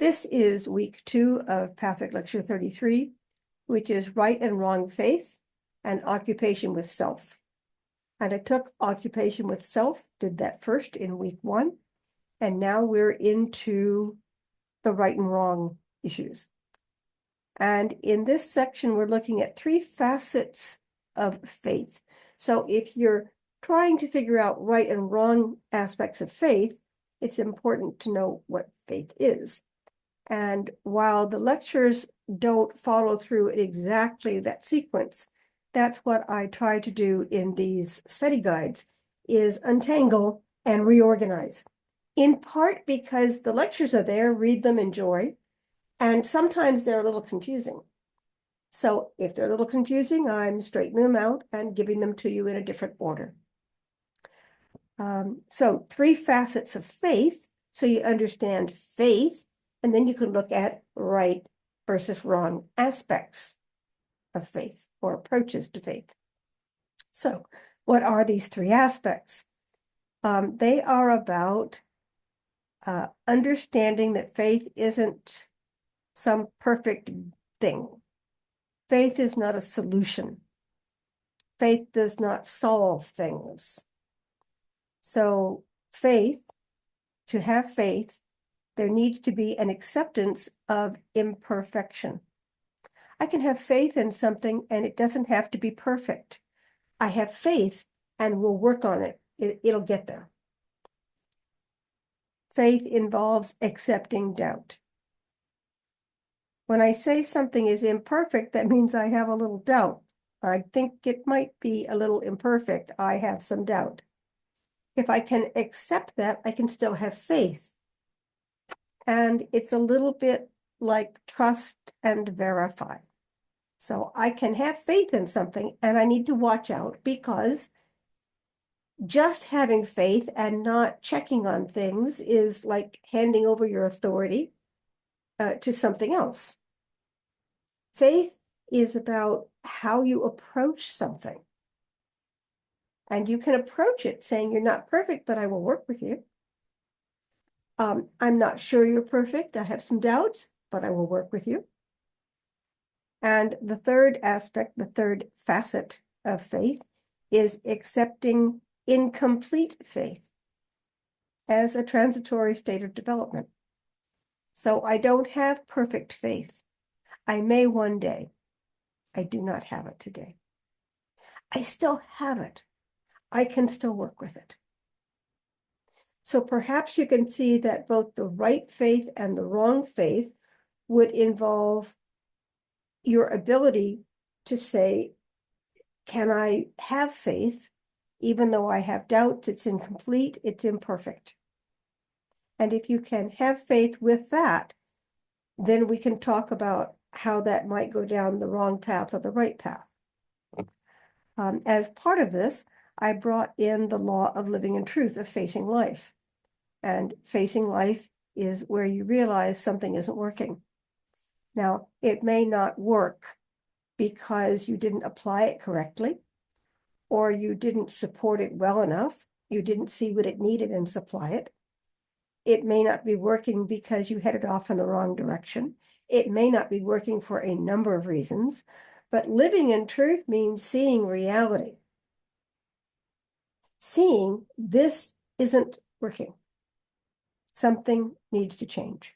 This is week 2 of Pathfic Lecture 33, which is Right and Wrong Faith and Occupation with Self. And I took Occupation with Self, did that first in week 1, and now we're into the right and wrong issues. And in this section, we're looking at 3 facets of faith. So if you're trying to figure out right and wrong aspects of faith, it's important to know what faith is. And while the lectures don't follow through exactly that sequence, that's what I try to do in these study guides, is untangle and reorganize. In part because the lectures are there, read them, enjoy, and sometimes they're a little confusing. So if they're a little confusing, I'm straightening them out and giving them to you in a different order. So 3 facets of faith, so you understand faith, and then you can look at right versus wrong aspects of faith or approaches to faith. So what are these 3 aspects? They are about understanding that faith isn't some perfect thing. Faith is not a solution. Faith does not solve things. So faith, to have faith, there needs to be an acceptance of imperfection. I can have faith in something and it doesn't have to be perfect. I have faith and we'll work on it. It'll get there. Faith involves accepting doubt. When I say something is imperfect, that means I have a little doubt. I think it might be a little imperfect. I have some doubt. If I can accept that, I can still have faith. And it's a little bit like trust and verify. So I can have faith in something and I need to watch out, because just having faith and not checking on things is like handing over your authority to something else. Faith is about how you approach something. And you can approach it saying, you're not perfect, but I will work with you. I'm not sure you're perfect. I have some doubts, but I will work with you. And the third aspect, the third facet of faith, is accepting incomplete faith as a transitory state of development. So I don't have perfect faith. I may one day. I do not have it today. I still have it. I can still work with it. So perhaps you can see that both the right faith and the wrong faith would involve your ability to say, can I have faith even though I have doubts, it's incomplete, it's imperfect? And if you can have faith with that, then we can talk about how that might go down the wrong path or the right path. As part of this, I brought in the law of living in truth, of facing life. And facing life is where you realize something isn't working. Now, it may not work because you didn't apply it correctly, or you didn't support it well enough, you didn't see what it needed and supply it. It may not be working because you headed off in the wrong direction. It may not be working for a number of reasons, but living in truth means seeing reality. Seeing this isn't working. Something needs to change.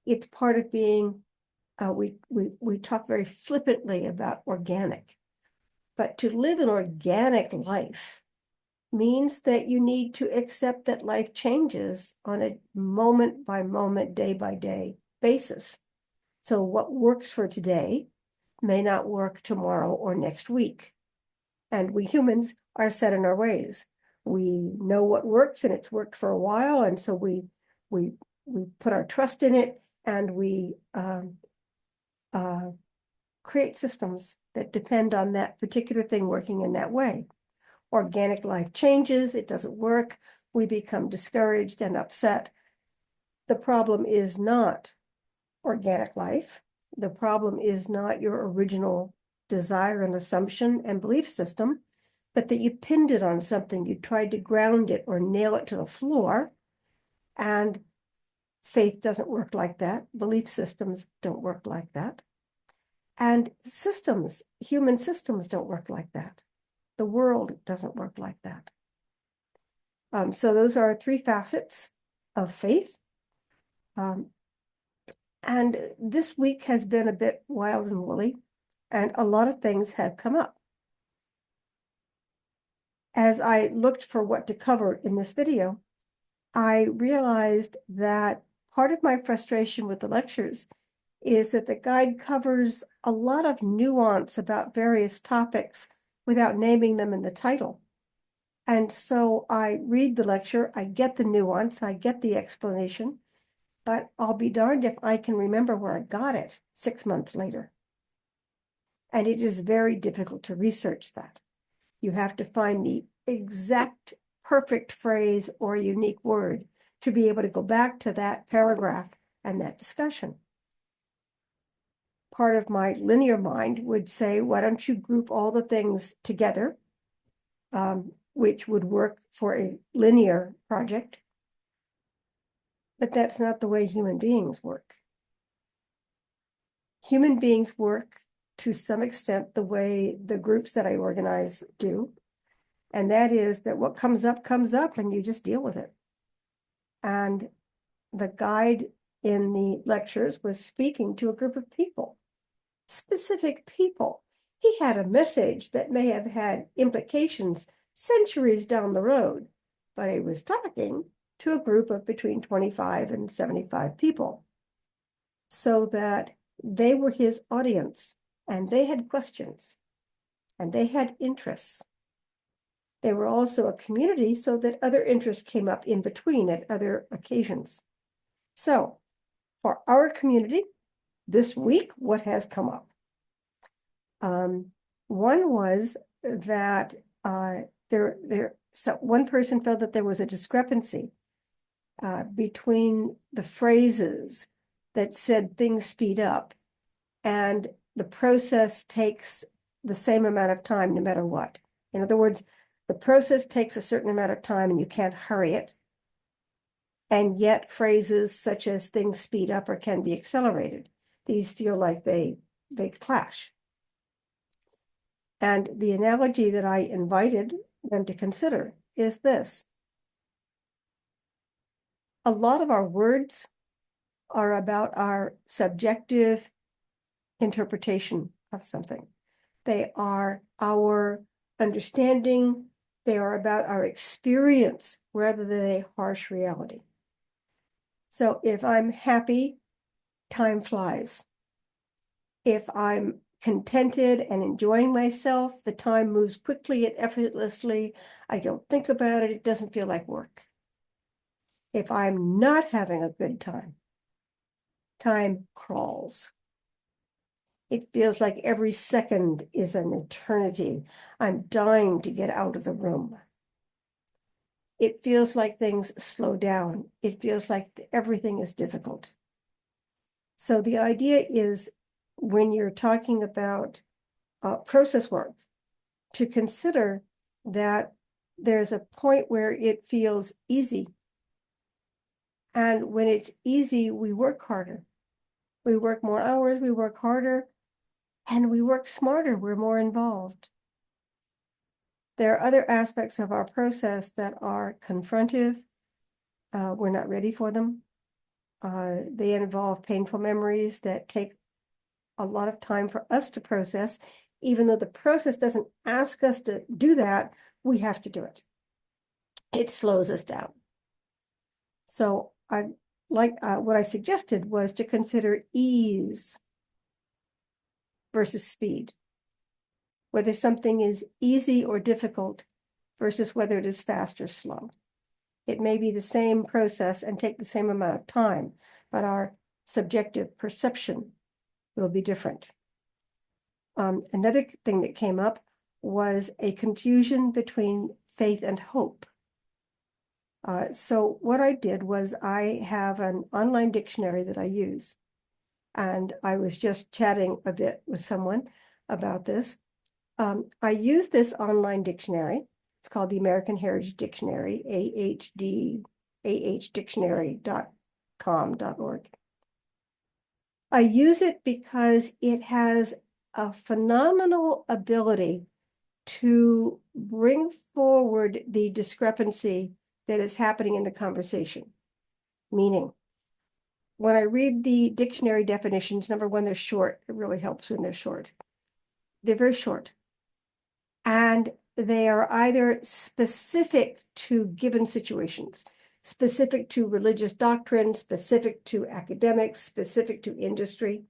It's part of being, we talk very flippantly about organic, but to live an organic life means that you need to accept that life changes on a moment by moment, day by day basis. So what works for today may not work tomorrow or next week. And we humans are set in our ways. We know what works and it's worked for a while. And so we put our trust in it, and we create systems that depend on that particular thing working in that way. Organic life changes, it doesn't work, we become discouraged and upset. The problem is not organic life. The problem is not your original desire and assumption and belief system, but that you pinned it on something, you tried to ground it or nail it to the floor, and Faith doesn't work like that. Belief systems don't work like that. And systems, human systems don't work like that. The world doesn't work like that. So those are three facets of faith. And this week has been a bit wild and woolly, and a lot of things have come up. As I looked for what to cover in this video, I realized that part of my frustration with the lectures is that the guide covers a lot of nuance about various topics without naming them in the title. And so I read the lecture, I get the nuance, I get the explanation, but I'll be darned if I can remember where I got it 6 months later. And it is very difficult to research that. You have to find the exact perfect phrase or unique word to be able to go back to that paragraph and that discussion. Part of my linear mind would say, why don't you group all the things together, which would work for a linear project. But that's not the way human beings work. Human beings work to some extent the way the groups that I organize do. And that is that what comes up, and you just deal with it. And the guide in the lectures was speaking to a group of people, specific people. He had a message that may have had implications centuries down the road, but he was talking to a group of between 25 and 75 people, so that they were his audience, and they had questions, and they had interests. They were also a community, so that other interests came up in between at other occasions. So, for our community, this week, what has come up? One was that so one person felt that there was a discrepancy between the phrases that said things speed up and the process takes the same amount of time no matter what. In other words, the process takes a certain amount of time and you can't hurry it. And yet phrases such as things speed up or can be accelerated. These feel like they clash. And the analogy that I invited them to consider is this. A lot of our words are about our subjective interpretation of something. They are our understanding. They are about our experience rather than a harsh reality. So if I'm happy, time flies. If I'm contented and enjoying myself, the time moves quickly and effortlessly. I don't think about it. It doesn't feel like work. If I'm not having a good time, time crawls. It feels like every second is an eternity. I'm dying to get out of the room. It feels like things slow down. It feels like everything is difficult. So the idea is, when you're talking about process work, to consider that there's a point where it feels easy. And when it's easy, we work harder. We work more hours, we work harder, and we work smarter, we're more involved. There are other aspects of our process that are confrontive. We're not ready for them. They involve painful memories that take a lot of time for us to process. Even though the process doesn't ask us to do that, we have to do it. It slows us down. So what I suggested was to consider ease versus speed. Whether something is easy or difficult versus whether it is fast or slow. It may be the same process and take the same amount of time, but our subjective perception will be different. Another thing that came up was a confusion between faith and hope. So what I did was, I have an online dictionary that I use, and I was just chatting a bit with someone about this. I use this online dictionary. It's called the American Heritage Dictionary, AHDictionary.org. com.org. I use it because it has a phenomenal ability to bring forward the discrepancy that is happening in the conversation. Meaning, when I read the dictionary definitions, number one, they're short. It really helps when they're short. They're very short. And they are either specific to given situations, specific to religious doctrine, specific to academics, specific to industry,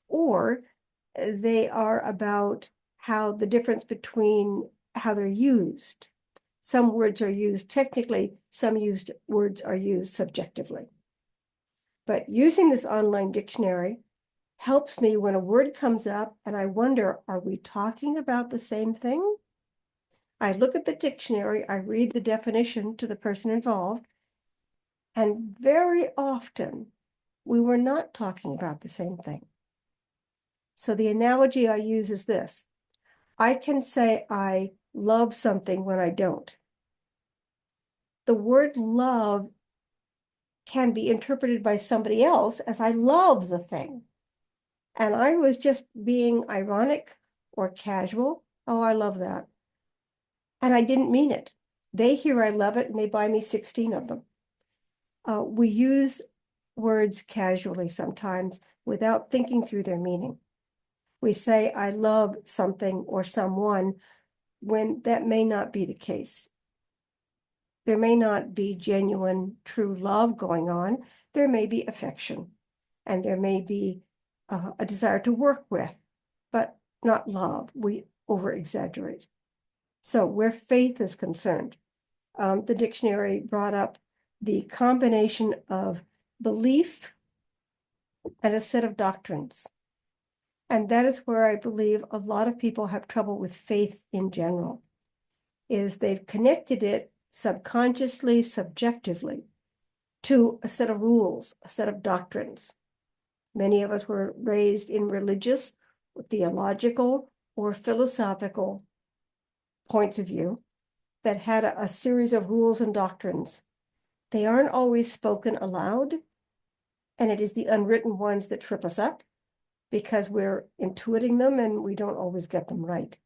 or they are about how the difference between how they're used. Some words are used technically, some words are used subjectively. But using this online dictionary helps me when a word comes up and I wonder, are we talking about the same thing? I look at the dictionary, I read the definition to the person involved, and very often we were not talking about the same thing. So the analogy I use is this. I can say I love something when I don't. The word love can be interpreted by somebody else as I love the thing. And I was just being ironic or casual. Oh, I love that. And I didn't mean it. They hear I love it and they buy me 16 of them. We use words casually sometimes without thinking through their meaning. We say, I love something or someone when that may not be the case. There may not be genuine, true love going on. There may be affection, and there may be a desire to work with, but not love. We over-exaggerate. So where faith is concerned, the dictionary brought up the combination of belief and a set of doctrines. And that is where I believe a lot of people have trouble with faith in general, is they've connected it subconsciously, subjectively, to a set of rules, a set of doctrines. Many of us were raised in religious, theological, or philosophical points of view that had a series of rules and doctrines. They aren't always spoken aloud, and it is the unwritten ones that trip us up because we're intuiting them and we don't always get them right.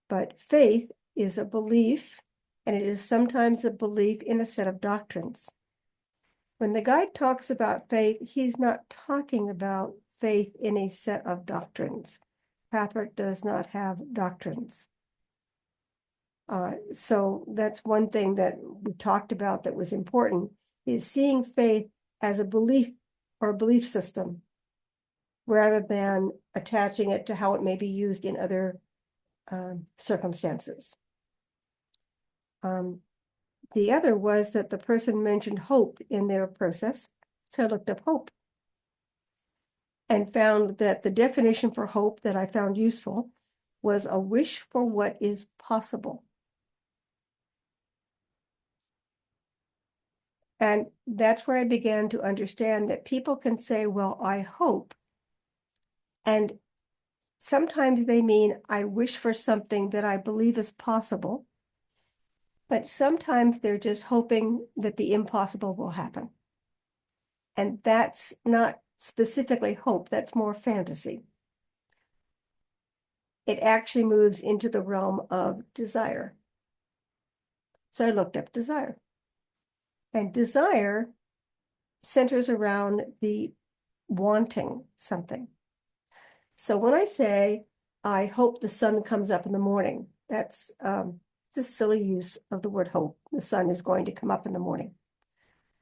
But faith is a belief, and it is sometimes a belief in a set of doctrines. When the guide talks about faith, he's not talking about faith in a set of doctrines. Pathwork does not have doctrines. So that's one thing that we talked about that was important, is seeing faith as a belief or a belief system, rather than attaching it to how it may be used in other circumstances. The other was that the person mentioned hope in their process. So I looked up hope and found that the definition for hope that I found useful was a wish for what is possible. And that's where I began to understand that people can say, well, I hope. And sometimes they mean, I wish for something that I believe is possible. But sometimes they're just hoping that the impossible will happen. And that's not specifically hope, that's more fantasy. It actually moves into the realm of desire. So I looked up desire. And desire centers around the wanting something. So when I say, I hope the sun comes up in the morning, that's it's a silly use of the word hope. The sun is going to come up in the morning,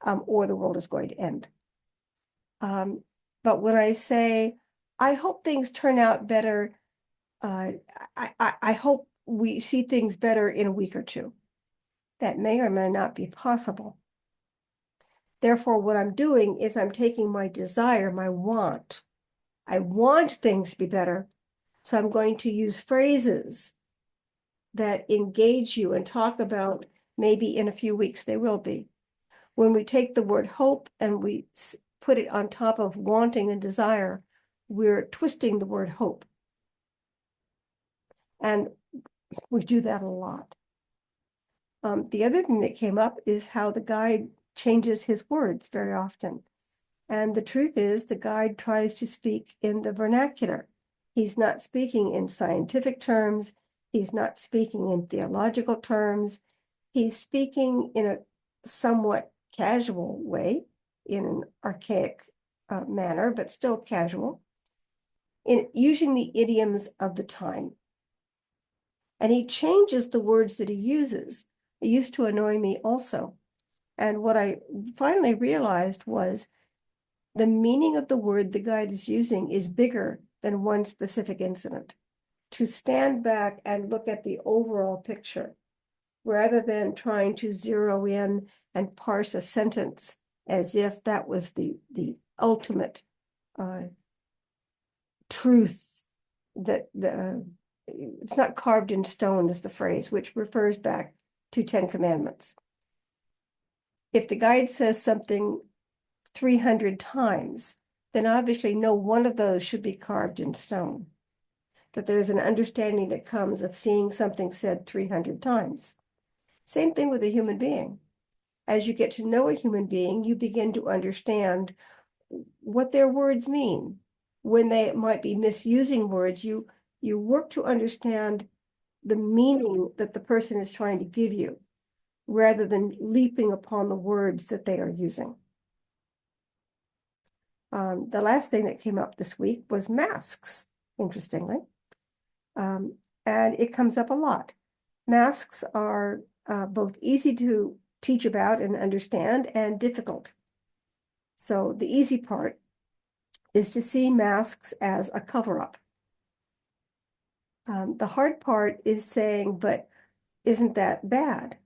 or the world is going to end. But when I say, I hope things turn out better, I hope we see things better in a week or two. That may or may not be possible. Therefore, what I'm doing is I'm taking my desire, my want. I want things to be better. So I'm going to use phrases that engage you and talk about maybe in a few weeks they will be. When we take the word hope and we put it on top of wanting and desire, we're twisting the word hope. And we do that a lot. The other thing that came up is how the guide changes his words very often. And the truth is, the guide tries to speak in the vernacular. He's not speaking in scientific terms. He's not speaking in theological terms. He's speaking in a somewhat casual way, in an archaic manner, but still casual, in using the idioms of the time. And he changes the words that he uses. It used to annoy me also. And what I finally realized was the meaning of the word the guide is using is bigger than one specific incident. To stand back and look at the overall picture, rather than trying to zero in and parse a sentence as if that was the ultimate truth, that it's not carved in stone is the phrase, which refers back to 10 Commandments. If the guide says something 300 times, then obviously no one of those should be carved in stone. That there's an understanding that comes of seeing something said 300 times. Same thing with a human being. As you get to know a human being, you begin to understand what their words mean. When they might be misusing words, you work to understand the meaning that the person is trying to give you, rather than leaping upon the words that they are using. The last thing that came up this week was masks, interestingly. And it comes up a lot. Masks are both easy to teach about and understand and difficult. So the easy part is to see masks as a cover-up. The hard part is saying, but isn't that bad?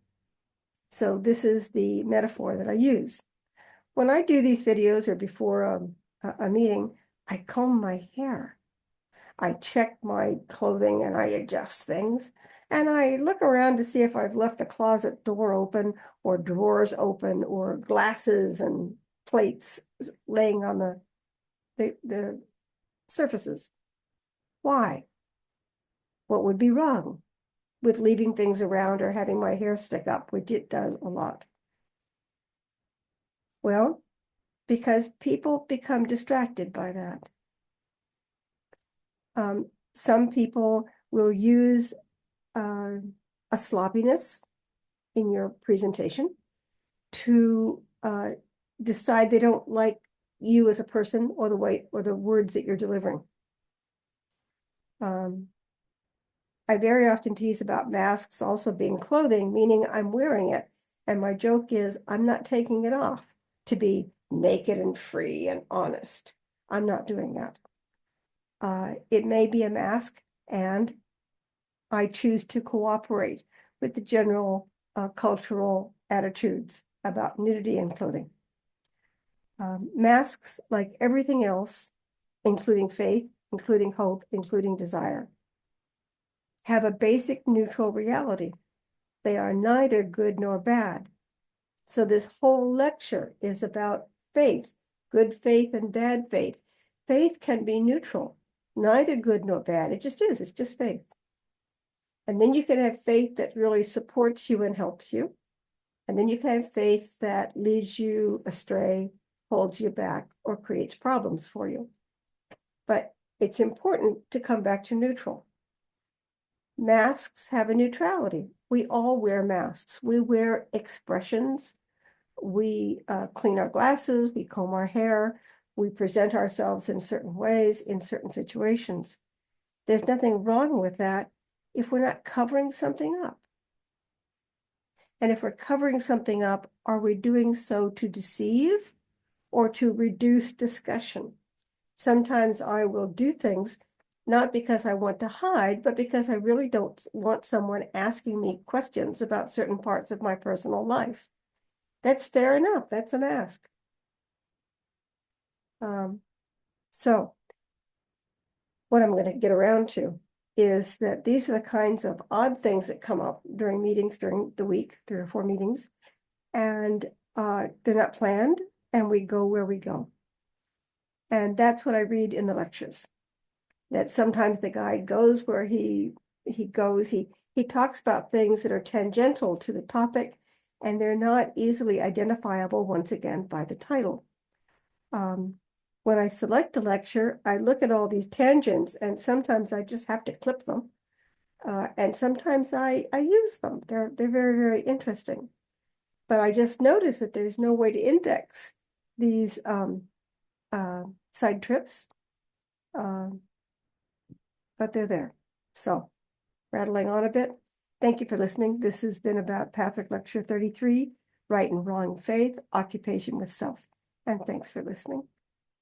So this is the metaphor that I use. When I do these videos or before a meeting, I comb my hair. I check my clothing and I adjust things. And I look around to see if I've left the closet door open or drawers open or glasses and plates laying on the surfaces. Why? What would be wrong with leaving things around or having my hair stick up, which it does a lot? Well, because people become distracted by that. Some people will use a sloppiness in your presentation to decide they don't like you as a person or the way or the words that you're delivering. I very often tease about masks also being clothing, meaning I'm wearing it. And my joke is I'm not taking it off to be naked and free and honest. I'm not doing that. It may be a mask, and I choose to cooperate with the general cultural attitudes about nudity and clothing. Masks, like everything else, including faith, including hope, including desire, have a basic neutral reality. They are neither good nor bad. So this whole lecture is about faith, good faith and bad faith. Faith can be neutral, neither good nor bad. It just is, it's just faith. And then you can have faith that really supports you and helps you. And then you can have faith that leads you astray, holds you back, or creates problems for you. But it's important to come back to neutral. Masks have a neutrality. We all wear masks. We wear expressions. We clean our glasses. We comb our hair. We present ourselves in certain ways, in certain situations. There's nothing wrong with that if we're not covering something up. And if we're covering something up, are we doing so to deceive or to reduce discussion? Sometimes I will do things not because I want to hide, but because I really don't want someone asking me questions about certain parts of my personal life. That's fair enough. That's a mask. So what I'm going to get around to is that these are the kinds of odd things that come up during meetings during the week, 3 or 4 meetings, and they're not planned, and we go where we go. And that's what I read in the lectures, that sometimes the guide goes where he goes. He talks about things that are tangential to the topic, and they're not easily identifiable once again by the title. When I select a lecture, I look at all these tangents, and sometimes I just have to clip them. And sometimes I use them. They're very, very interesting. But I just noticed that there's no way to index these side trips, but they're there. So rattling on a bit. Thank you for listening. This has been about Patrick Lecture 33, Right and Wrong Faith, Occupation with Self. And thanks for listening.